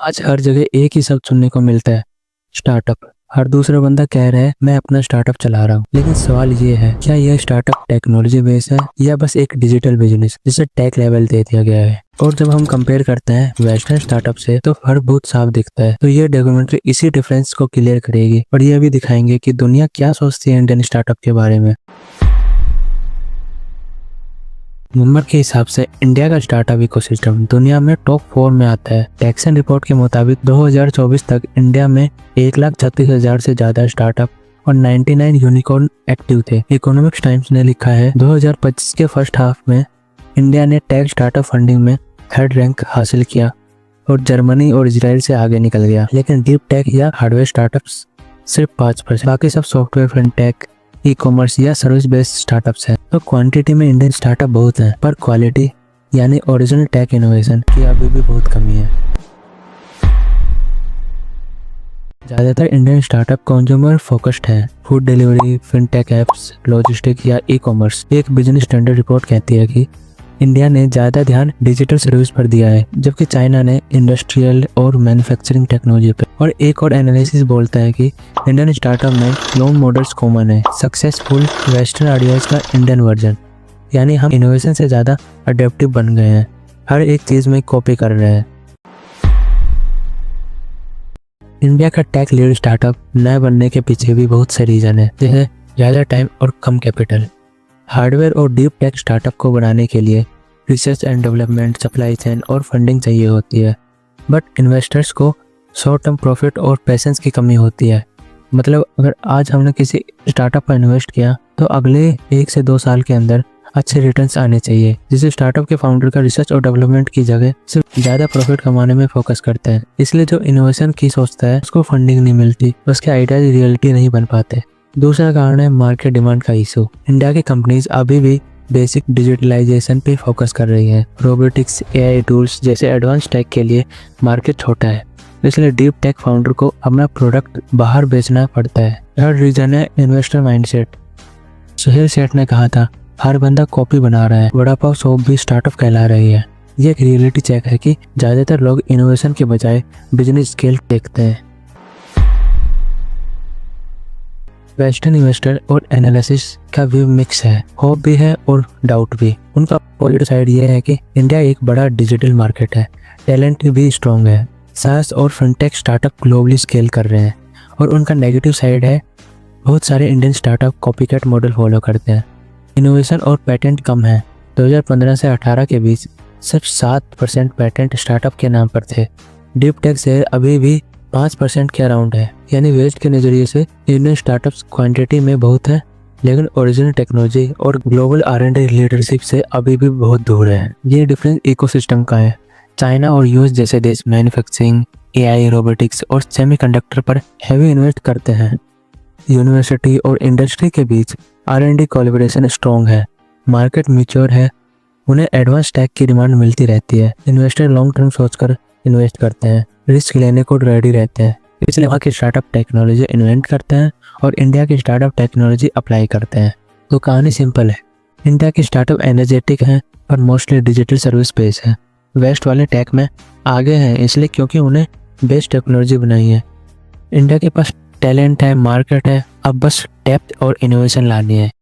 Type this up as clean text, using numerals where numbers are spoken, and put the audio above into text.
आज हर जगह एक ही शब्द सुनने को मिलता है, स्टार्टअप। हर दूसरा बंदा कह रहा है मैं अपना स्टार्टअप चला रहा हूँ। लेकिन सवाल ये है, क्या यह स्टार्टअप टेक्नोलॉजी बेस्ड है या बस एक डिजिटल बिजनेस जिसे टेक लेवल दे दिया गया है। और जब हम कंपेयर करते हैं वेस्टर्न स्टार्टअप से तो फर्क बहुत साफ दिखता है। तो ये डॉक्यूमेंट्री इसी डिफरेंस को क्लियर करेगी और ये भी दिखाएंगे कि दुनिया क्या सोचती है इंडियन स्टार्टअप के बारे में। नंबर के हिसाब से इंडिया का स्टार्टअप इकोसिस्टम दुनिया में टॉप 4 में आता है। टैक्सन रिपोर्ट के मुताबिक 2024 तक इंडिया में 1,36,000 से ज्यादा स्टार्टअप और 99 यूनिकॉर्न एक्टिव थे। इकोनॉमिक्स टाइम्स ने लिखा है 2025 के फर्स्ट हाफ में इंडिया ने टेक स्टार्टअप फंडिंग में 3rd रैंक हासिल किया और जर्मनी और इजराइल से आगे निकल गया। लेकिन डीप टेक या हार्डवेयर स्टार्टअप्स सिर्फ 5%, बाकी सब सॉफ्टवेयर फिनटेक, ई कॉमर्स या सर्विस बेस्ड स्टार्टअप्स हैं। तो क्वांटिटी में इंडियन स्टार्टअप बहुत हैं, पर क्वालिटी यानी ओरिजिनल टेक इनोवेशन की अभी भी बहुत कमी है। ज़्यादातर इंडियन स्टार्टअप कंज्यूमर फोकस्ड है, food delivery, fintech apps, logistic या ई कॉमर्स। एक बिजनेस स्टैंडर्ड रिपोर्ट कहती है कि इंडिया ने ज़्यादा ध्यान डिजिटल सर्विस पर दिया है, जबकि चाइना ने इंडस्ट्रियल और मैन्युफैक्चरिंग टेक्नोलॉजी पर। और एक और एनालिसिस बोलता है कि इंडियन स्टार्टअप में लोन मॉडल्स कॉमन है, सक्सेसफुल वेस्टर्न आइडियाज का इंडियन वर्जन। यानी हम इनोवेशन से ज़्यादा अडेप्टिव बन गए हैं, हर एक चीज़ में कॉपी कर रहे हैं। इंडिया का टेक लीड स्टार्टअप नए बनने के पीछे भी बहुत से रीजन है, जैसे ज़्यादा टाइम और कम कैपिटल। हार्डवेयर और डीप टेक स्टार्टअप को बनाने के लिए research and development, supply chain और फंडिंग चाहिए होती है। बट इन्वेस्टर्स को शॉर्ट टर्म प्रॉफिट और पेशेंस की कमी होती है। मतलब अगर आज हमने किसी स्टार्टअप पर इन्वेस्ट किया तो अगले 1 से 2 साल के अंदर अच्छे रिटर्न्स आने चाहिए। जिसे स्टार्टअप के फाउंडर का रिसर्च और डेवलपमेंट की जगह सिर्फ ज़्यादा प्रॉफिट कमाने में फोकस करता है। इसलिए जो इनोवेशन की सोचता है उसको फंडिंग नहीं मिलती, उसके आइडियाज रियलिटी नहीं बन पाते। दूसरा कारण है मार्केट डिमांड का इशू। इंडिया की कंपनीज अभी भी बेसिक डिजिटलाइजेशन पे फोकस कर रही हैं। रोबोटिक्स, एआई टूल्स जैसे एडवांस टेक के लिए मार्केट छोटा है, इसलिए डीप टेक फाउंडर को अपना प्रोडक्ट बाहर बेचना पड़ता है। थर्ड रीजन है इन्वेस्टर माइंडसेट। सुहेल सेठ ने कहा था हर बंदा कॉपी बना रहा है, वड़ा पाव शॉप भी स्टार्टअप कहला रही है। ये एक रियलिटी चेक है कि ज़्यादातर लोग इनोवेशन के बजाय बिजनेस स्केल देखते हैं। वेस्टर्न इन्वेस्टर और एनालिसिस का व्यू मिक्स है, होप भी है और डाउट भी। उनका पॉजिटिव साइड ये है कि इंडिया एक बड़ा डिजिटल मार्केट है, टैलेंट भी स्ट्रॉन्ग है, सास और फिनटेक स्टार्टअप ग्लोबली स्केल कर रहे हैं। और उनका नेगेटिव साइड है बहुत सारे Indian startup copycat model follow करते हैं, इनोवेशन और पेटेंट कम है। 2015 से 18 के बीच सिर्फ 7% पेटेंट स्टार्टअप के नाम पर थे। डीप टेक शेयर अभी भी 5% के अराउंड है। यानी वेस्ट के नज़रिए से इंडियन स्टार्टअप्स क्वांटिटी में बहुत है, लेकिन ओरिजिनल टेक्नोलॉजी और ग्लोबल R&D लीडरशिप से अभी भी बहुत दूर है। ये डिफरेंस इकोसिस्टम का है। चाइना और यूएस जैसे देश मैन्युफैक्चरिंग, एआई, रोबोटिक्स और सेमीकंडक्टर पर हैवी इन्वेस्ट करते हैं। यूनिवर्सिटी और इंडस्ट्री के बीच R&D कोलैबोरेशन स्ट्रॉन्ग है, मार्केट मैच्योर है, उन्हें एडवांस टेक की डिमांड मिलती रहती है। इन्वेस्टर लॉन्ग टर्म सोचकर इन्वेस्ट करते हैं, रिस्क लेने को रेडी रहते हैं। इसलिए वहाँ के स्टार्टअप टेक्नोलॉजी इन्वेंट करते हैं और इंडिया की स्टार्टअप टेक्नोलॉजी अप्लाई करते हैं। तो कहानी सिंपल है, इंडिया के स्टार्टअप एनर्जेटिक हैं पर मोस्टली डिजिटल सर्विस बेस है। वेस्ट वाले टेक में आगे हैं इसलिए क्योंकि उन्हें बेस्ट टेक्नोलॉजी बनाई है। इंडिया के पास टैलेंट है, मार्केट है, अब बस डेप्थ और इनोवेशन लानी है।